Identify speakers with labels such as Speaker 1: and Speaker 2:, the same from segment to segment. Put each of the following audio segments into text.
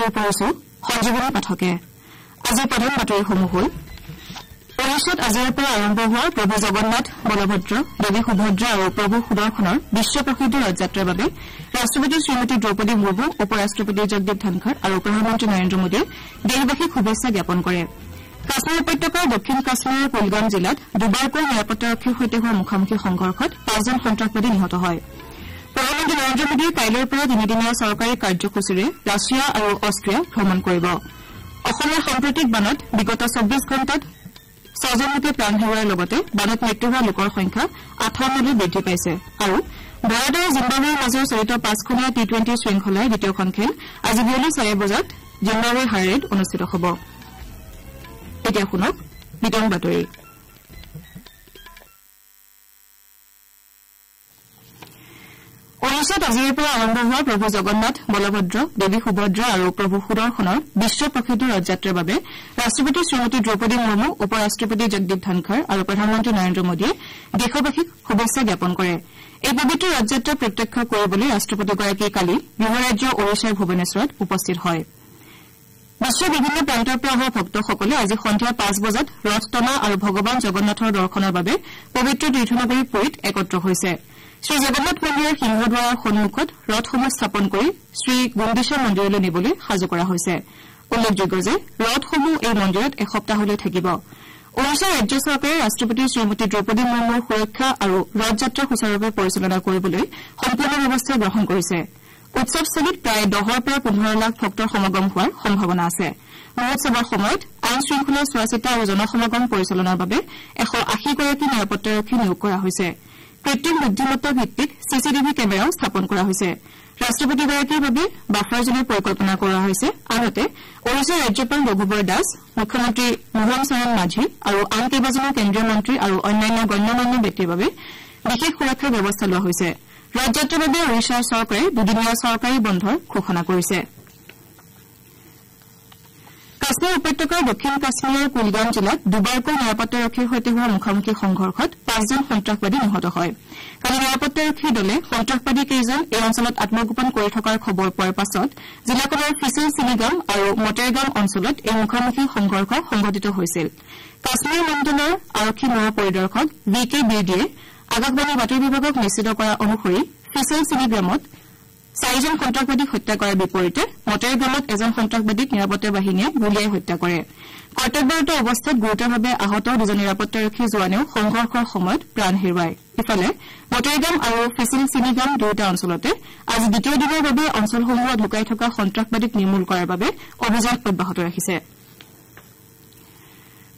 Speaker 1: বাতৰি পঢ়িছো সঞ্জীৱনী পাঠকে আজি প্ৰধান বাতৰিসমূহ হ'ল ওড়িশাত আজিৰ পৰা আৰম্ভ হোৱা প্ৰভু জগন্নাথ বলভদ্ৰ দেৱী সুভদ্ৰা আৰু প্ৰভু সুদৰ্শনৰ বিশ্ব প্ৰসিদ্ধ ৰথযাত্ৰাৰ বাবে ৰাষ্ট্ৰপতি শ্ৰীমতী দ্ৰৌপদী মুৰ্মু উপৰাষ্ট্ৰপতি জগদীপ ধনখড় আৰু প্ৰধানমন্ত্ৰী নৰেন্দ্ৰ মোদীয়ে দেশবাসীক শুভেচ্ছা জ্ঞাপন কৰে কাশ্মীৰ উপত্যকাৰ দক্ষিণ কাশ্মীৰৰ কুলগাম জিলাত দুবাৰকৈ নিৰাপত্তাৰক্ষীৰ সৈতে হোৱা মুখামুখি সংঘৰ্ষত 5জন সন্ত্ৰাসবাদী নিহত হয় প্ৰধানমন্ত্ৰী নৰেন্দ্ৰ মোদীয়ে কাইলৈৰ পৰা তিনিদিনীয়া চৰকাৰী কাৰ্যসূচীৰে ৰাছিয়া আৰু অষ্ট্ৰিয়া ভ্ৰমণ কৰিব অসমৰ সাম্প্ৰতিক বানত বিগত 24 ঘণ্টাত 6জন লোকে প্ৰাণ হেৰুওৱাৰ লগতে বানত মৃত্যু হোৱা লোকৰ সংখ্যা 58লৈ বৃদ্ধি পাইছে আৰু ভাৰত আৰু জিম্বাবৱেৰ মাজৰ চলিত 5খনীয়া টি20 শৃংখলাৰ দ্বিতীয়খন খেল আজি বিয়লি 4 বজাত জিম্বাবৱেৰ হাৰেত অনুষ্ঠিত হ'ব এতিয়া শুনক বিতং বাতৰি ওড়িশাত আজিৰ পৰা আৰম্ভ হোৱা প্ৰভু জগন্নাথ বলভদ্ৰ দেৱী সুভদ্ৰা আৰু প্ৰভু সুদৰ্শনৰ বিশ্ব প্ৰসিদ্ধ ৰথযাত্ৰাৰ বাবে ৰাষ্ট্ৰপতি শ্ৰীমতী দ্ৰৌপদী মুৰ্মু উপৰাষ্ট্ৰপতি জগদীপ ধনখড় আৰু প্ৰধানমন্ত্ৰী নৰেন্দ্ৰ মোদীয়ে দেশবাসীক শুভেচ্ছা জ্ঞাপন কৰে এই পবিত্ৰ ৰথযাত্ৰা প্ৰত্যক্ষ কৰিবলৈ ৰাষ্ট্ৰপতিগৰাকী কালি গৃহ ৰাজ্য ওড়িশাৰ ভুৱনেশ্বৰত উপস্থিত হয় বিশ্বৰ বিভিন্ন প্ৰান্তৰ পৰা অহা ভক্তসকলে আজি সন্ধিয়া 5 বজাত ৰথ টনা আৰু ভগৱান জগন্নাথৰ দৰ্শনৰ বাবে পবিত্ৰ তীৰ্থনগৰী পুৰীত একত্ৰ হৈছে শ্ৰী জগন্নাথ মন্দিৰৰ সিংহদ্বাৰৰ সন্মুখত ৰথসমূহ স্থাপন কৰি শ্ৰী গুণ্ডিচা মন্দিৰলৈ নিবলৈ সাজু কৰা হৈছে উল্লেখযোগ্য যে ৰথসমূহ এই মন্দিৰত এসপ্তাহলৈ থাকিব ওড়িশা ৰাজ্য চৰকাৰে ৰাষ্ট্ৰপতি শ্ৰীমতী দ্ৰৌপদী মুৰ্মুৰ সুৰক্ষা আৰু ৰথযাত্ৰা সুচাৰুৰূপে পৰিচালনা কৰিবলৈ সম্পূৰ্ণ ব্যৱস্থা গ্ৰহণ কৰিছে উৎসৱস্থলীত প্ৰায় 10 পৰা 15 লাখ ভক্তৰ সমাগম হোৱাৰ সম্ভাৱনা আছে মহোৎসৱৰ সময়ত আইন শৃংখলা চোৱাচিতা আৰু জনসমাগম পৰিচালনাৰ বাবে 180 গৰাকী নিৰাপত্তাৰক্ষী নিয়োগ কৰা হৈছে কৃত্ৰিম বুদ্ধিমত্তা ভিত্তিক চিচিটিভি কেমেৰাও স্থাপন কৰা হৈছে ৰাষ্ট্ৰপতিগৰাকীৰ বাবে বাফাৰজনৰ পৰিকল্পনা কৰা হৈছে আনহাতে ওড়িশাৰ ৰাজ্যপাল ৰঘুবৰ দাস মুখ্যমন্ত্ৰী মোহন চৰণ মাঝি আৰু আন কেইবাজনো কেন্দ্ৰীয় মন্ত্ৰী আৰু অন্যান্য গণ্যমান্য ব্যক্তিৰ বাবে বিশেষ সুৰক্ষাৰ ব্যৱস্থা লোৱা হৈছে ৰথযাত্ৰাৰ বাবে ওড়িশাৰ চৰকাৰে দুদিনীয়া চৰকাৰী বন্ধৰ ঘোষণা কৰিছে কাশ্মীৰ উপত্যকাৰ দক্ষিণ কাশ্মীৰৰ কুলগাম জিলাত দুবাৰকৈ নিৰাপত্তাৰক্ষীৰ সৈতে হোৱা মুখামুখি সংঘৰ্ষত 5জন সন্ত্ৰাসবাদী নিহত হয় কালি নিৰাপত্তাৰক্ষীৰ দলে সন্ত্ৰাসবাদী কেইজন এই অঞ্চলত আত্মগোপন কৰি থকাৰ খবৰ পোৱাৰ পাছত জিলাখনৰ ফিচিল চিনিগাম আৰু মটেৰগাম অঞ্চলত এই মুখামুখি সংঘৰ্ষ সংঘটিত হৈছিল কাশ্মীৰ মণ্ডলৰ আৰক্ষী মহাপৰিদৰ্শক ভি কে বিৰ্ডিয়ে আকাশবাণী বাতৰি বিভাগক নিশ্চিত কৰা অনুসৰি ফিচিল চিনিগ্ৰামত 4জন সন্ত্ৰাসবাদীক হত্যা কৰাৰ বিপৰীতে মটেৰগামত এজন সন্ত্ৰাসবাদীক নিৰাপত্তা বাহিনীয়ে গুলীয়াই হত্যা কৰে কৰ্তব্যৰত অৱস্থাত গুৰুতৰভাৱে আহত 2জন নিৰাপত্তাৰক্ষী জোৱানেও সংঘৰ্ষৰ সময়ত প্ৰাণ হেৰুৱায় ইফালে মটেৰগাম আৰু ফিচিল চিনিগাম দুয়োটা অঞ্চলতে আজি দ্বিতীয় দিনৰ বাবে অঞ্চলসমূহত লুকাই থকা সন্ত্ৰাসবাদীক নিৰ্মূল কৰাৰ বাবে অভিযান অব্যাহত ৰাখিছে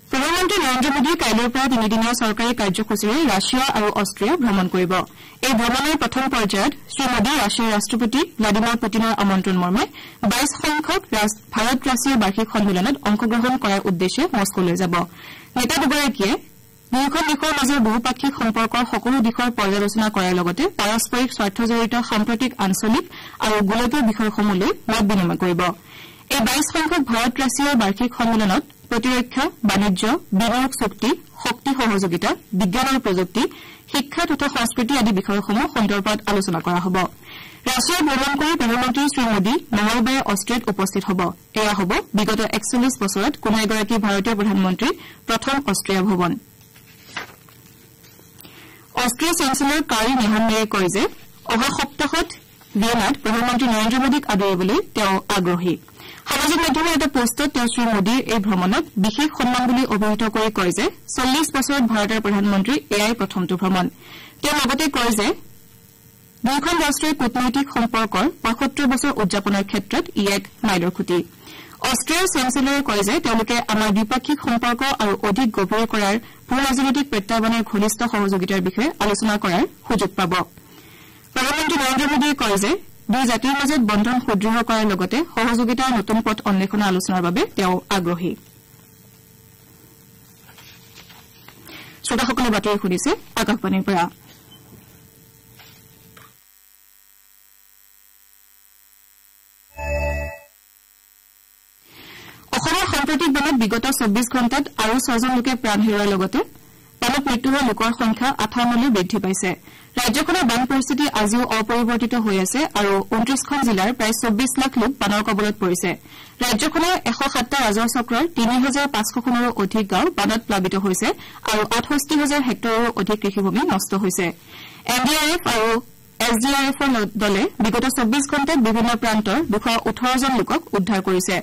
Speaker 1: প্ৰধানমন্ত্ৰী নৰেন্দ্ৰ মোদীয়ে কাইলৈৰ পৰা তিনিদিনীয়া চৰকাৰী কাৰ্যসূচীৰে ৰাছিয়া আৰু অষ্ট্ৰিয়া ভ্ৰমণ কৰিব এই ভ্ৰমণৰ প্ৰথম পৰ্যায়ত শ্ৰী মোদীয়ে ৰাছিয়াৰ ৰাষ্ট্ৰপতি ভ্লাডিমিৰ পুটিনৰ আমন্ত্ৰণ মৰ্মে 22 সংখ্যক ভাৰত ৰাছিয়া বাৰ্ষিক সন্মিলনত অংশগ্ৰহণ কৰাৰ উদ্দেশ্যে মস্কোলৈ যাব নেতা দুগৰাকীয়ে দুয়োখন দেশৰ মাজৰ বহুপাক্ষিক সম্পৰ্কৰ সকলো দিশৰ পৰ্যালোচনা কৰাৰ লগতে পাৰস্পৰিক স্বাৰ্থজড়িত সাম্প্ৰতিক আঞ্চলিক আৰু গোলকীয় বিষয়সমূহ লৈ মত বিনিময় কৰিব এই 22 সংখ্যক ভাৰত ৰাছিয়াৰ বাৰ্ষিক সন্মিলনত প্ৰতিৰক্ষা বাণিজ্য বিনিয়োগ চুক্তি শক্তি সহযোগিতা বিজ্ঞান আৰু প্ৰযুক্তি শিক্ষা তথা সংস্কৃতি আদি বিষয়সমূহ সন্দৰ্ভত আলোচনা কৰা হ'ব ৰাছিয়া ভ্ৰমণ কৰি প্ৰধানমন্ত্ৰী শ্ৰী মোদী মঙলবাৰে অষ্ট্ৰিয়াত উপস্থিত হ'ব এয়া হ'ব বিগত 41 বছৰত কোনো এগৰাকী ভাৰতীয় প্ৰধানমন্ত্ৰীৰ প্ৰথম অষ্ট্ৰিয়া ভ্ৰমণ অষ্ট্ৰিয়া চেঞ্চেলৰ কাৰি নেহানমেৰে কয় যে অহা সপ্তাহত ভিয়েনাত প্ৰধানমন্ত্ৰী নৰেন্দ্ৰ মোদীক আদৰিবলৈ তেওঁ আগ্ৰহী সামাজিক মাধ্যমৰ এটা পোষ্টত তেওঁ শ্ৰী মোদীৰ এই ভ্ৰমণক বিশেষ সন্মান বুলি অভিহিত কৰি কয় যে 40 বছৰত ভাৰতৰ প্ৰধানমন্ত্ৰী এয়াই প্ৰথমটো ভ্ৰমণ তেওঁ লগতে কয় যে দুয়োখন ৰাষ্ট্ৰৰ কূটনৈতিক সম্পৰ্কৰ 75 বছৰ উদযাপনৰ ক্ষেত্ৰত ই এক মাইলৰ খুঁটি অষ্ট্ৰিয়াৰ চেঞ্চেলৰে কয় যে তেওঁলোকে আমাৰ দ্বিপাক্ষিক সম্পৰ্ক আৰু অধিক গভীৰ কৰাৰ ভূ-ৰাজনৈতিক প্ৰত্যাহ্বানৰ ঘনিষ্ঠ সহযোগিতাৰ বিষয়ে আলোচনা কৰাৰ সুযোগ পাব প্ৰধানমন্ত্ৰী নৰেন্দ্ৰ মোদীয়ে কয় যে দুই জাতিৰ মাজত বন্ধন সুদৃঢ় কৰাৰ লগতে সহযোগিতাৰ নতুন পথ অন্বেষণৰ আলোচনাৰ বাবে তেওঁ আগ্ৰহী শ্ৰোতাসকলে বাতৰি শুনিছে আকাশবাণীৰ পৰা অসমৰ সাম্প্ৰতিক বানত বিগত 24 ঘণ্টাত আৰু 6জন লোকে প্ৰাণ হেৰুওৱাৰ লগতে বানত মৃত্যু হোৱা লোকৰ সংখ্যা 58লৈ বৃদ্ধি পাইছে ৰাজ্যখনৰ বান পৰিস্থিতি আজিও অপৰিৱৰ্তিত হৈ আছে আৰু 29খন জিলাৰ প্ৰায় 24 লাখ লোক বানৰ কবলত পৰিছে ৰাজ্যখনৰ 107টা ৰাজহ চক্ৰৰ 3500খনৰো অধিক গাঁও বানত প্লাবিত হৈছে আৰু 68000 হেক্টৰৰো অধিক কৃষিভূমি নষ্ট হৈছে এনডিআৰএফ আৰু এছডিআৰএফৰ দলে বিগত 24 ঘণ্টাত বিভিন্ন প্ৰান্তৰ 218 জন লোকক উদ্ধাৰ কৰিছে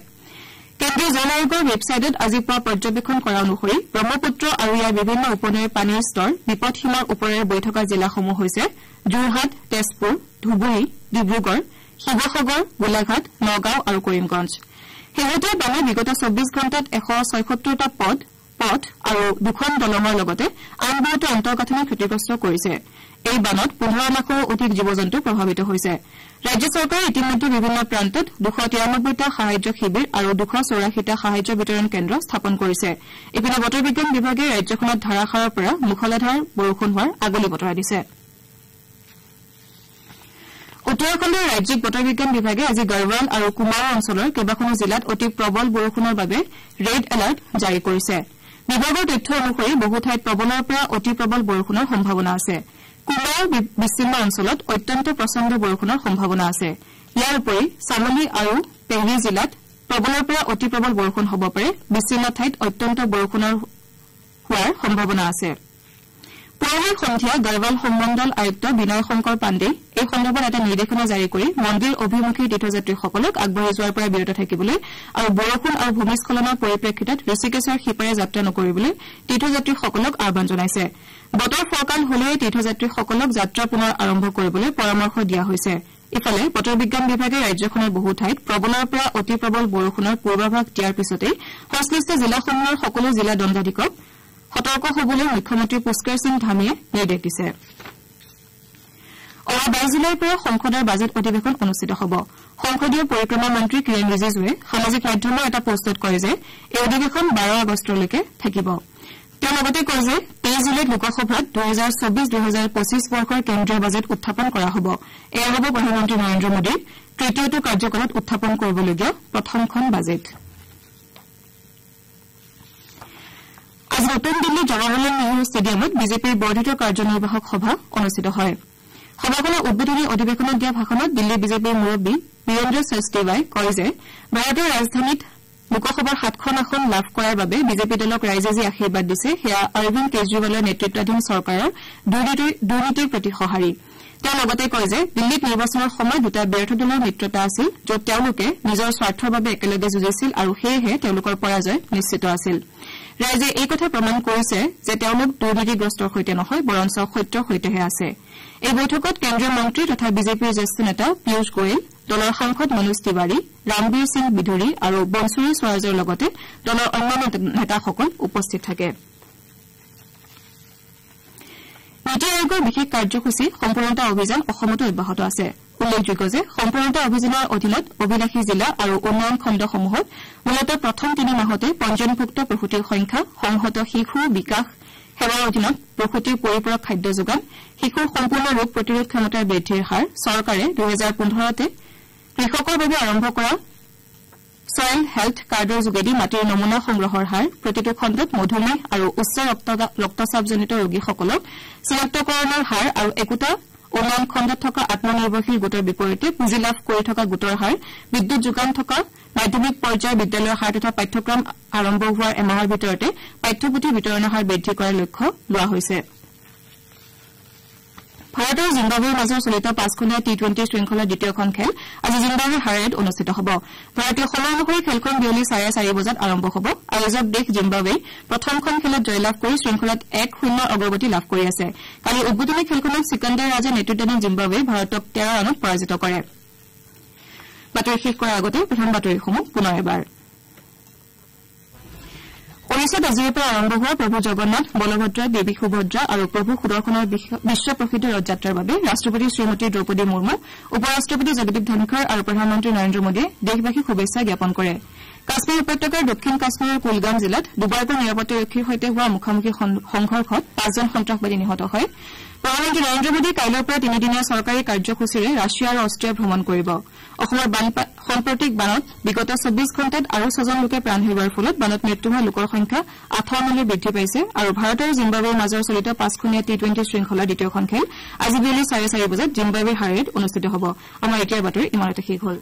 Speaker 1: কেন্দ্ৰীয় জল আয়োগৰ ৱেবছাইটত আজি পুৱা পৰ্যবেক্ষণ কৰা অনুসৰি ব্ৰহ্মপুত্ৰ আৰু ইয়াৰ বিভিন্ন উপনৈৰ পানীৰ স্তৰ বিপদসীমাৰ ওপৰেৰে বৈ থকা জিলাসমূহ হৈছে যোৰহাট তেজপুৰ ধুবুৰী ডিব্ৰুগড় শিৱসাগৰ গোলাঘাট নগাঁও আৰু কৰিমগঞ্জ শেহতীয়া বানে বিগত 24 ঘণ্টাত 176টা পথ আৰু 2খন দলঙৰ লগতে আন বহুতো অন্তৰ্গাঁথনি ক্ষতিগ্ৰস্ত কৰিছে এই বানত 15 লাখৰো অধিক জীৱ-জন্তু প্ৰভাৱিত হৈছে ৰাজ্য চৰকাৰে ইতিমধ্যে বিভিন্ন প্ৰান্তত 293টা সাহায্য শিবিৰ আৰু 284টা সাহায্য বিতৰণ কেন্দ্ৰ স্থাপন কৰিছে ইপিনে বতৰ বিজ্ঞান বিভাগে ৰাজ্যখনত ধাৰাসাৰৰ পৰা মুখলধাৰ বৰষুণ হোৱাৰ আগলি বতৰা দিছে উত্তৰাখণ্ডৰ ৰাজ্যিক বতৰ বিজ্ঞান বিভাগে আজি গড়ৱাল আৰু কুমাৰ অঞ্চলৰ কেইবাখনো জিলাত অতি প্ৰবল বৰষুণৰ বাবে ৰেড এলাৰ্ট জাৰি কৰিছে বিভাগৰ তথ্য অনুসৰি বহু ঠাইত প্ৰবলৰ পৰা অতি প্ৰবল বৰষুণৰ সম্ভাৱনা আছে কুমাৰ বিস্তীৰ্ণ অঞ্চলত অত্যন্ত প্ৰচণ্ড বৰষুণৰ সম্ভাৱনা আছে ইয়াৰ উপৰি চামলি আৰু পেহৰি জিলাত প্ৰবলৰ পৰা অতি প্ৰবল বৰষুণ হ'ব পাৰে বিস্তীৰ্ণ ঠাইত অত্যন্ত বৰষুণৰ হোৱাৰ সম্ভাৱনা আছে পুৱাৰে সন্ধিয়া গড়ৱাল সম্মণ্ডল আয়ুক্ত বিনয় শংকৰ পাণ্ডে এই সন্দৰ্ভত এটা নিৰ্দেশনা জাৰি কৰি মন্দিৰ অভিমুখী তীৰ্থযাত্ৰীসকলক আগবাঢ়ি যোৱাৰ পৰা বিৰত থাকিবলৈ আৰু বৰষুণ আৰু ভূমিস্খলনৰ পৰিপ্ৰেক্ষিতত ঋষিকেশৰ সিপাৰে যাত্ৰা নকৰিবলৈ তীৰ্থযাত্ৰীসকলক আহ্বান জনাইছে বতৰ ফৰকাল হলেই তীৰ্থযাত্ৰীসকলক যাত্ৰা পুনৰ আৰম্ভ কৰিবলৈ পৰামৰ্শ দিয়া হৈছে ইফালে বতৰ বিজ্ঞান বিভাগে ৰাজ্যখনৰ বহু ঠাইত প্ৰবলৰ পৰা অতি প্ৰবল বৰষুণৰ পূৰ্বাভাস দিয়াৰ পিছতেই সংশ্লিষ্ট জিলাসমূহৰ সকলো জিলা দণ্ডাধীশক সতৰ্ক হ'বলৈ মুখ্যমন্ত্ৰী পুষ্কৰ সিং ধামীয়ে নিৰ্দেশ দিছে অহা 22 জুলাইৰ পৰা সংসদৰ বাজেট অধিৱেশন অনুষ্ঠিত হ'ব সংসদীয় পৰিক্ৰমা মন্ত্ৰী কিৰণ ৰিজিজুৱে সামাজিক মাধ্যমৰ এটা পোষ্টত কয় যে এই অধিৱেশন 12 আগষ্টলৈকে থাকিব তেওঁ লগতে কয় যে 23 জুলাইত লোকসভাত 2024-2025 বৰ্ষৰ কেন্দ্ৰীয় বাজেট উত্থাপন কৰা হ'ব এয়া হ'ব প্ৰধানমন্ত্ৰী নৰেন্দ্ৰ মোদীৰ তৃতীয়টো কাৰ্যকালত উত্থাপন কৰিবলগীয়া প্ৰথমখন বাজেট আজি নতুন দিল্লীৰ জৱাহৰলাল নেহৰু ষ্টেডিয়ামত বিজেপিৰ বৰ্ধিত কাৰ্যনিৰ্বাহক সভা অনুষ্ঠিত হয় সভাখনৰ উদ্বোধনী অধিৱেশনত দিয়া ভাষণত দিল্লী বিজেপিৰ মুৰব্বী বীৰেন্দ্ৰ সচদেৱাই কয় যে ভাৰতৰ ৰাজধানীত লোকসভাৰ 7খন আসন লাভ কৰাৰ বাবে বিজেপি দলক ৰাইজে যি আশীৰ্বাদ দিছে সেয়া অৰবিন্দ কেজৰিৱালৰ নেতৃত্বাধীন চৰকাৰৰ দুৰ্নীতিৰ প্ৰতি সঁহাৰি তেওঁ লগতে কয় যে দিল্লীত নিৰ্বাচনৰ সময়ত দুটা ব্যৰ্থ দলৰ মিত্ৰতা আছিল য'ত তেওঁলোকে নিজৰ স্বাৰ্থৰ বাবে একেলগে যুঁজিছিল আৰু সেয়েহে তেওঁলোকৰ পৰাজয় নিশ্চিত আছিল ৰাইজে এই কথা প্ৰমাণ কৰিছে যে তেওঁলোক দুৰ্নীতিগ্ৰস্তৰ সৈতে নহয় বৰঞ্চ সত্যৰ সৈতেহে আছে এই বৈঠকত কেন্দ্ৰীয় মন্ত্ৰী তথা বিজেপিৰ জ্যেষ্ঠ নেতা পীয়ুষ গোৱেল দলৰ সাংসদ মনোজ তিৱাৰী ৰামবীৰ সিং বিধুৰী আৰু বনচুৰী স্বৰাজৰ লগতে দলৰ অন্যান্য নেতাসকল উপস্থিত থাকে নীতি আয়োগৰ বিশেষ কাৰ্যসূচী সম্পূৰ্ণতা অভিযান অসমতো অব্যাহত আছে উল্লেখযোগ্য যে সম্পূৰ্ণতা অভিযানৰ অধীনত অভিলাষী জিলা আৰু উন্নয়ন খণ্ডসমূহত মূলতঃ প্ৰথম 3 মাহতে পঞ্জীয়নভুক্ত প্ৰসূতিৰ সংখ্যা সংহত শিশু বিকাশ সেৱাৰ অধীনত প্ৰসূতিৰ পৰিপূৰক খাদ্য যোগান শিশুৰ সম্পূৰ্ণ ৰোগ প্ৰতিৰোধ ক্ষমতাৰ বৃদ্ধিৰ হাৰ চৰকাৰে 2015তে কৃষকৰ বাবে আৰম্ভ কৰা ছয়েল হেল্থ কাৰ্ডৰ যোগেদি মাটিৰ নমুনা সংগ্ৰহৰ হাৰ প্ৰতিটো খণ্ডত মধুমেহ আৰু উচ্চ ৰক্তচাপজনিত ৰোগীসকলক চিনাক্তকৰণৰ হাৰ আৰু একোটা উন্নয়ন খণ্ডত থকা আত্মনিৰ্ভৰশীল গোটৰ বিপৰীতে পুঁজি লাভ কৰি থকা গোটৰ হাৰ বিদ্যুৎ যোগান থকা মাধ্যমিক পৰ্যায়ৰ বিদ্যালয়ৰ হাৰ তথা পাঠ্যক্ৰম আৰম্ভ হোৱাৰ এমাহৰ ভিতৰতে পাঠ্যপুথি বিতৰণৰ হাৰ বৃদ্ধি কৰাৰ লক্ষ্য লোৱা হৈছে ভাৰত আৰু জিম্বাবৱেৰ মাজৰ চলিত 5খনীয়া টি20 শৃংখলাৰ দ্বিতীয়খন খেল আজি জিম্বাবৱেৰ হাৰাৰেত অনুষ্ঠিত হ'ব ভাৰতীয় সময় অনুসৰি খেলখন বিয়লি 4:30 বজাত আৰম্ভ হ'ব আয়োজক দেশ জিম্বাবৱে প্ৰথমখন খেলত জয়লাভ কৰি শৃংখলাত 1-0 অগ্ৰগতি লাভ কৰি আছে কালি উদ্বোধনী খেলখনত সিকান্দাৰ ৰাজা নেতৃত্বাধীন জিম্বাবৱে ভাৰতক 13 ৰানত পৰাজিত কৰে বাতৰি শেষ কৰাৰ আগতে প্ৰথম বাতৰিসমূহ পুনৰ এবাৰ ওড়িশাত আজিৰ পৰা আৰম্ভ হোৱা প্ৰভু জগন্নাথ বলভদ্ৰ দেৱী সুভদ্ৰা আৰু প্ৰভু সুদৰ্শনৰ বিশ্ব প্ৰসিদ্ধ ৰথযাত্ৰাৰ বাবে ৰাষ্ট্ৰপতি শ্ৰীমতী দ্ৰৌপদী মুৰ্মু উপৰাষ্ট্ৰপতি জগদীপ ধনখৰ আৰু প্ৰধানমন্ত্ৰী নৰেন্দ্ৰ মোদীয়ে দেশবাসীক শুভেচ্ছা জ্ঞাপন কৰে কাশ্মীৰ উপত্যকাৰ দক্ষিণ কাশ্মীৰৰ কুলগাম জিলাত দুবাৰকৈ নিৰাপত্তাৰক্ষীৰ সৈতে হোৱা মুখামুখি সংঘৰ্ষত 5জন সন্ত্ৰাসবাদী নিহত হয় প্ৰধানমন্ত্ৰী নৰেন্দ্ৰ মোদীয়ে কাইলৈৰ পৰা তিনিদিনীয়া চৰকাৰী কাৰ্যসূচীৰে ৰাছিয়া আৰু অষ্ট্ৰিয়া ভ্ৰমণ কৰিব অসমৰ সাম্প্ৰতিক বানত বিগত 24 ঘণ্টাত আৰু 6জন লোকে প্ৰাণ হেৰুওৱাৰ ফলত বানত মৃত্যু হোৱা লোকৰ সংখ্যা 58লৈ বৃদ্ধি পাইছে আৰু ভাৰত আৰু জিম্বাবৱেৰ মাজৰ চলিত 5খনীয়া টি20 শৃংখলাৰ দ্বিতীয়খন খেল আজি বিয়লি 4:30 বজাত জিম্বাবৱেৰ হাৰেত অনুষ্ঠিত হ'ব আমাৰ এতিয়াৰ বাতৰি ইমানতে শেষ হ'ল